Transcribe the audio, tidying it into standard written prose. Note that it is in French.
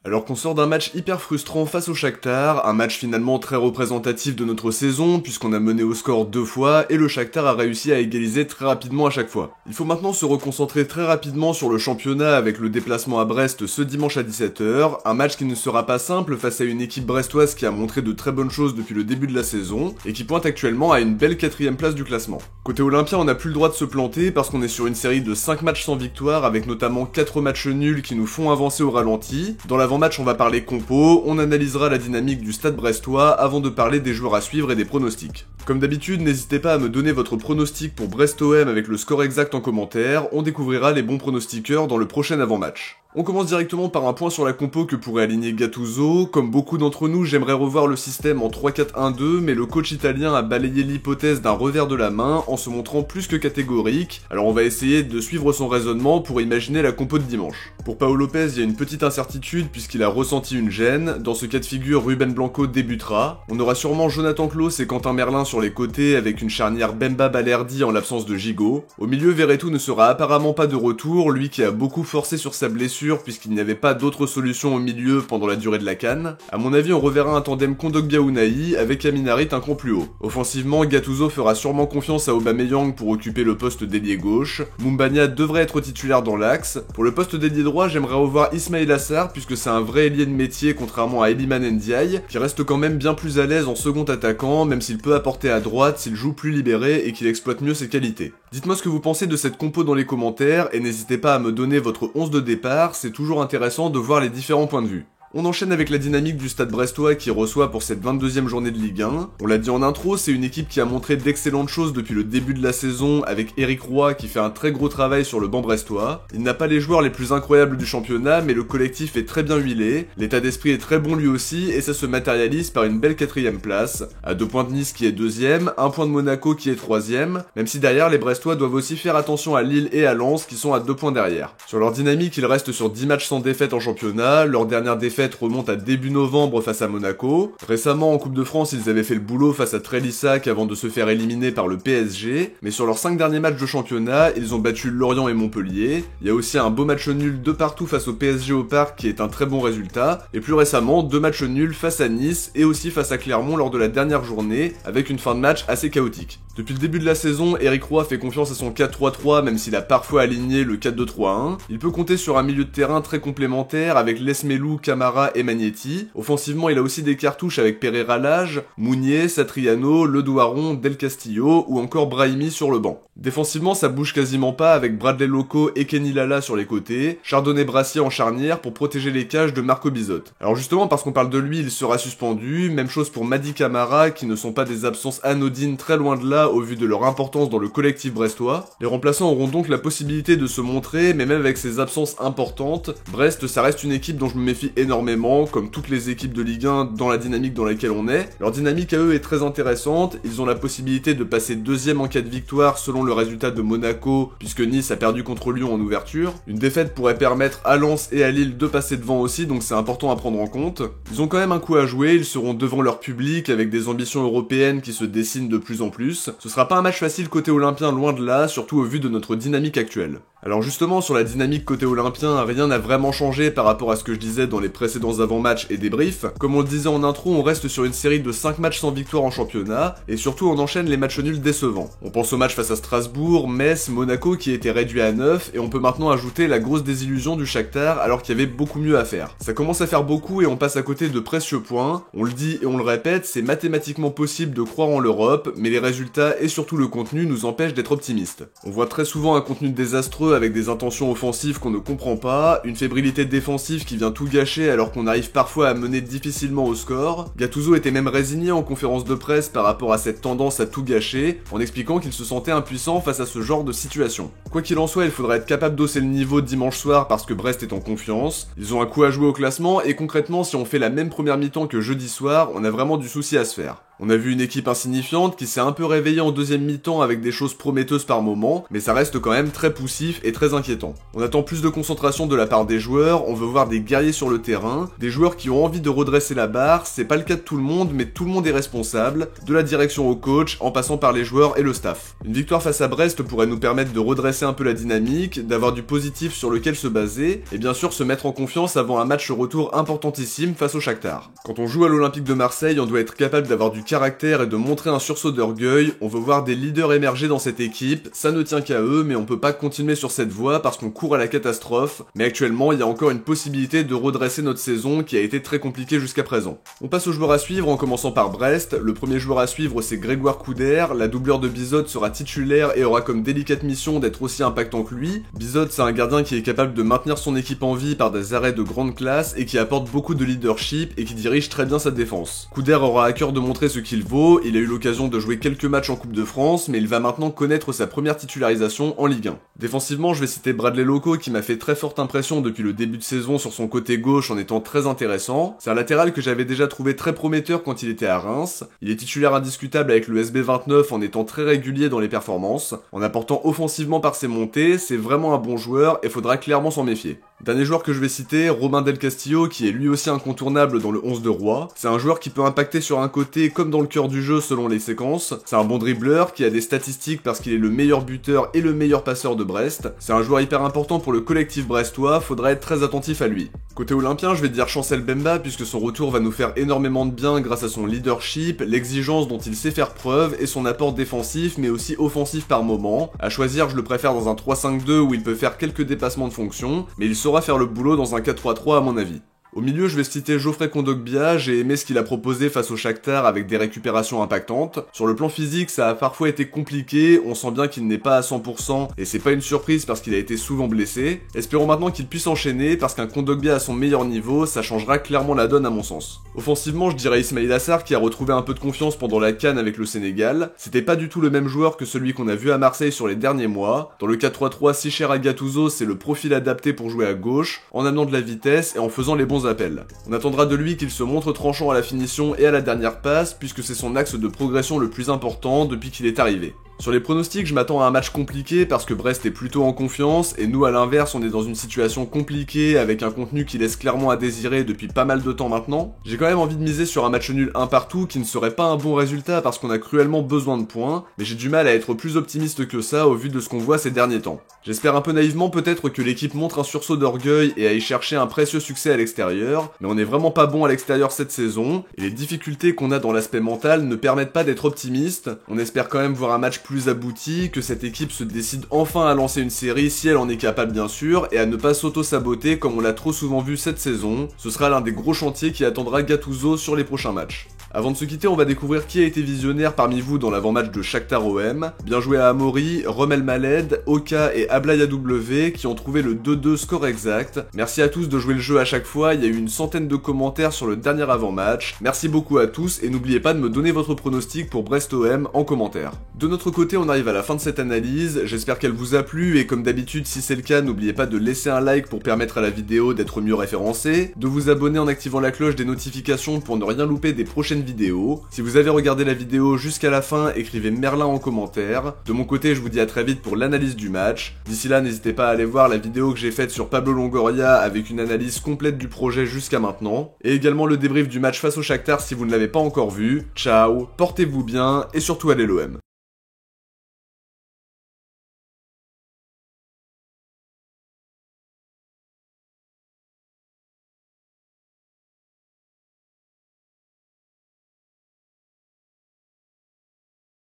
Alors qu'on sort d'un match hyper frustrant face au Shakhtar, un match finalement très représentatif de notre saison puisqu'on a mené au score 2 fois et le Shakhtar a réussi à égaliser très rapidement à chaque fois. Il faut maintenant se reconcentrer très rapidement sur le championnat avec le déplacement à Brest ce dimanche à 17h, un match qui ne sera pas simple face à une équipe brestoise qui a montré de très bonnes choses depuis le début de la saison et qui pointe actuellement à une belle 4ème place du classement. Côté Olympien, on n'a plus le droit de se planter parce qu'on est sur une série de 5 matchs sans victoire avec notamment 4 matchs nuls qui nous font avancer au ralenti. Dans l'avant-match, on va parler compo, on analysera la dynamique du stade brestois avant de parler des joueurs à suivre et des pronostics. Comme d'habitude, n'hésitez pas à me donner votre pronostic pour Brest-OM avec le score exact en commentaire, on découvrira les bons pronostiqueurs dans le prochain avant-match. On commence directement par un point sur la compo que pourrait aligner Gattuso. Comme beaucoup d'entre nous, j'aimerais revoir le système en 3-4-1-2, mais le coach italien a balayé l'hypothèse d'un revers de la main en se montrant plus que catégorique, alors on va essayer de suivre son raisonnement pour imaginer la compo de dimanche. Pour Pau Lopez, il y a une petite incertitude puisqu'il a ressenti une gêne. Dans ce cas de figure, Ruben Blanco débutera. On aura sûrement Jonathan Klaus et Quentin Merlin sur les côtés avec une charnière Bemba Balerdi en l'absence de Gigot. Au milieu, Verretou ne sera apparemment pas de retour, lui qui a beaucoup forcé sur sa blessure puisqu'il n'y avait pas d'autre solution au milieu pendant la durée de la CAN. À mon avis, on reverra un tandem Kondogbia-Unai avec Aminarit un cran plus haut. Offensivement, Gattuso fera sûrement confiance à Aubameyang pour occuper le poste d'ailier gauche. Mumbagna devrait être titulaire dans l'axe. Pour le poste d'ailier droit, j'aimerais revoir Ismail Assar puisque c'est un vrai ailier de métier contrairement à Iliman Ndiaye qui reste quand même bien plus à l'aise en second attaquant même s'il peut apporter à droite s'il joue plus libéré et qu'il exploite mieux ses qualités. Dites-moi ce que vous pensez de cette compo dans les commentaires et n'hésitez pas à me donner votre 11 de départ, c'est toujours intéressant de voir les différents points de vue. On enchaîne avec la dynamique du stade brestois qui reçoit pour cette 22e journée de Ligue 1. On l'a dit en intro, c'est une équipe qui a montré d'excellentes choses depuis le début de la saison avec Eric Roy qui fait un très gros travail sur le banc brestois. Il n'a pas les joueurs les plus incroyables du championnat mais le collectif est très bien huilé, l'état d'esprit est très bon lui aussi et ça se matérialise par une belle 4ème place. À 2 points de Nice qui est 2ème, 1 point de Monaco qui est 3ème, même si derrière les brestois doivent aussi faire attention à Lille et à Lens qui sont à 2 points derrière. Sur leur dynamique, ils restent sur 10 matchs sans défaite en championnat, leur dernière défaite remonte à début novembre face à Monaco. Récemment en Coupe de France, ils avaient fait le boulot face à Trélissac avant de se faire éliminer par le PSG, mais sur leurs 5 derniers matchs de championnat, ils ont battu Lorient et Montpellier. Il y a aussi un beau match nul de partout face au PSG au Parc qui est un très bon résultat, et plus récemment 2 matchs nuls face à Nice et aussi face à Clermont lors de la dernière journée, avec une fin de match assez chaotique. Depuis le début de la saison, Eric Roy fait confiance à son 4-3-3 même s'il a parfois aligné le 4-2-3-1. Il peut compter sur un milieu de terrain très complémentaire avec Lesmelou, Camara et Magnetti. Offensivement, il a aussi des cartouches avec Pereira Lage, Mounier, Satriano, Le Douaron, Del Castillo ou encore Brahimi sur le banc. Défensivement, ça bouge quasiment pas avec Bradley Loco et Kenny Lala sur les côtés, Chardonnay-Brassier en charnière pour protéger les cages de Marco Bizot. Alors justement, parce qu'on parle de lui, il sera suspendu, même chose pour Mady Camara qui ne sont pas des absences anodines très loin de là au vu de leur importance dans le collectif brestois. Les remplaçants auront donc la possibilité de se montrer, mais même avec ces absences importantes, Brest ça reste une équipe dont je me méfie énormément, comme toutes les équipes de Ligue 1 dans la dynamique dans laquelle on est. Leur dynamique à eux est très intéressante, ils ont la possibilité de passer 2ème en cas de victoire selon le résultat de Monaco, puisque Nice a perdu contre Lyon en ouverture. Une défaite pourrait permettre à Lens et à Lille de passer devant aussi, donc c'est important à prendre en compte. Ils ont quand même un coup à jouer, ils seront devant leur public avec des ambitions européennes qui se dessinent de plus en plus. Ce sera pas un match facile côté olympien, loin de là, surtout au vu de notre dynamique actuelle. Alors justement, sur la dynamique côté olympien, rien n'a vraiment changé par rapport à ce que je disais dans les précédents avant-matchs et débriefs. Comme on le disait en intro, on reste sur une série de 5 matchs sans victoire en championnat, et surtout on enchaîne les matchs nuls décevants. On pense au match face à Strasbourg, Metz, Monaco qui était réduit à 9, et on peut maintenant ajouter la grosse désillusion du Shakhtar alors qu'il y avait beaucoup mieux à faire. Ça commence à faire beaucoup et on passe à côté de précieux points. On le dit et on le répète, c'est mathématiquement possible de croire en l'Europe, mais les résultats et surtout le contenu nous empêchent d'être optimistes. On voit très souvent un contenu désastreux avec des intentions offensives qu'on ne comprend pas, une fébrilité défensive qui vient tout gâcher alors qu'on arrive parfois à mener difficilement au score. Gattuso était même résigné en conférence de presse par rapport à cette tendance à tout gâcher, en expliquant qu'il se sentait impuissant face à ce genre de situation. Quoi qu'il en soit, il faudra être capable d'hausser le niveau dimanche soir parce que Brest est en confiance, ils ont un coup à jouer au classement et concrètement si on fait la même première mi-temps que jeudi soir, on a vraiment du souci à se faire. On a vu une équipe insignifiante qui s'est un peu réveillée en deuxième mi-temps avec des choses prometteuses par moment, mais ça reste quand même très poussif et très inquiétant. On attend plus de concentration de la part des joueurs, on veut voir des guerriers sur le terrain, des joueurs qui ont envie de redresser la barre, c'est pas le cas de tout le monde, mais tout le monde est responsable, de la direction au coach, en passant par les joueurs et le staff. Une victoire face à Brest pourrait nous permettre de redresser un peu la dynamique, d'avoir du positif sur lequel se baser, et bien sûr se mettre en confiance avant un match retour importantissime face au Shakhtar. Quand on joue à l'Olympique de Marseille, on doit être capable d'avoir du caractère et de montrer un sursaut d'orgueil, on veut voir des leaders émerger dans cette équipe, ça ne tient qu'à eux, mais on peut pas continuer sur cette voie parce qu'on court à la catastrophe, mais actuellement il y a encore une possibilité de redresser notre saison qui a été très compliquée jusqu'à présent. On passe aux joueurs à suivre en commençant par Brest, le premier joueur à suivre c'est Grégoire Couder, la doubleur de Bizot sera titulaire et aura comme délicate mission d'être aussi impactant que lui. Bizot c'est un gardien qui est capable de maintenir son équipe en vie par des arrêts de grande classe et qui apporte beaucoup de leadership et qui dirige très bien sa défense. Couder aura à cœur de montrer ce qu'il vaut, il a eu l'occasion de jouer quelques matchs en Coupe de France, mais il va maintenant connaître sa première titularisation en Ligue 1. Défensivement, je vais citer Bradley Loco qui m'a fait très forte impression depuis le début de saison sur son côté gauche en étant très intéressant. C'est un latéral que j'avais déjà trouvé très prometteur quand il était à Reims. Il est titulaire indiscutable avec le SB29 en étant très régulier dans les performances. En apportant offensivement par ses montées, c'est vraiment un bon joueur et faudra clairement s'en méfier. Dernier joueur que je vais citer, Robin Del Castillo, qui est lui aussi incontournable dans le 11 de Roi. C'est un joueur qui peut impacter sur un côté comme dans le cœur du jeu selon les séquences. C'est un bon dribbleur qui a des statistiques parce qu'il est le meilleur buteur et le meilleur passeur de Brest. C'est un joueur hyper important pour le collectif brestois, faudra être très attentif à lui. Côté olympien, je vais dire Chancel Bemba puisque son retour va nous faire énormément de bien grâce à son leadership, l'exigence dont il sait faire preuve et son apport défensif mais aussi offensif par moment. À choisir, je le préfère dans un 3-5-2 où il peut faire quelques dépassements de fonction, mais il saura faire le boulot dans un 4-3-3 à mon avis. Au milieu, je vais citer Geoffrey Kondogbia, j'ai aimé ce qu'il a proposé face au Shakhtar avec des récupérations impactantes. Sur le plan physique, ça a parfois été compliqué, on sent bien qu'il n'est pas à 100% et c'est pas une surprise parce qu'il a été souvent blessé. Espérons maintenant qu'il puisse enchaîner parce qu'un Kondogbia à son meilleur niveau, ça changera clairement la donne à mon sens. Offensivement, je dirais Ismail Assar qui a retrouvé un peu de confiance pendant la CAN avec le Sénégal. C'était pas du tout le même joueur que celui qu'on a vu à Marseille sur les derniers mois. Dans le 4-3-3, si cher à Gattuso, c'est le profil adapté pour jouer à gauche, en amenant de la vitesse et en faisant les bons appels. On attendra de lui qu'il se montre tranchant à la finition et à la dernière passe, puisque c'est son axe de progression le plus important depuis qu'il est arrivé. Sur les pronostics, je m'attends à un match compliqué parce que Brest est plutôt en confiance et nous à l'inverse on est dans une situation compliquée avec un contenu qui laisse clairement à désirer depuis pas mal de temps maintenant. J'ai quand même envie de miser sur un match nul un partout qui ne serait pas un bon résultat parce qu'on a cruellement besoin de points, mais j'ai du mal à être plus optimiste que ça au vu de ce qu'on voit ces derniers temps. J'espère un peu naïvement peut-être que l'équipe montre un sursaut d'orgueil et aille chercher un précieux succès à l'extérieur, mais on est vraiment pas bon à l'extérieur cette saison, et les difficultés qu'on a dans l'aspect mental ne permettent pas d'être optimiste. On espère quand même voir un match plus abouti, que cette équipe se décide enfin à lancer une série si elle en est capable bien sûr, et à ne pas s'auto-saboter comme on l'a trop souvent vu cette saison. Ce sera l'un des gros chantiers qui attendra Gattuso sur les prochains matchs. Avant de se quitter, on va découvrir qui a été visionnaire parmi vous dans l'avant-match de Shakhtar OM. Bien joué à Amaury, Romel Maled, Oka et Ablaye AW qui ont trouvé le 2-2 score exact. Merci à tous de jouer le jeu à chaque fois, il y a eu une centaine de commentaires sur le dernier avant-match. Merci beaucoup à tous et n'oubliez pas de me donner votre pronostic pour Brest OM en commentaire. De notre côté, on arrive à la fin de cette analyse, j'espère qu'elle vous a plu et comme d'habitude, si c'est le cas, n'oubliez pas de laisser un like pour permettre à la vidéo d'être mieux référencée, de vous abonner en activant la cloche des notifications pour ne rien louper des prochaines vidéos. Si vous avez regardé la vidéo jusqu'à la fin, écrivez Merlin en commentaire. De mon côté, je vous dis à très vite pour l'analyse du match. D'ici là, n'hésitez pas à aller voir la vidéo que j'ai faite sur Pablo Longoria avec une analyse complète du projet jusqu'à maintenant, et également le débrief du match face au Shakhtar si vous ne l'avez pas encore vu. Ciao, portez-vous bien et surtout allez l'OM.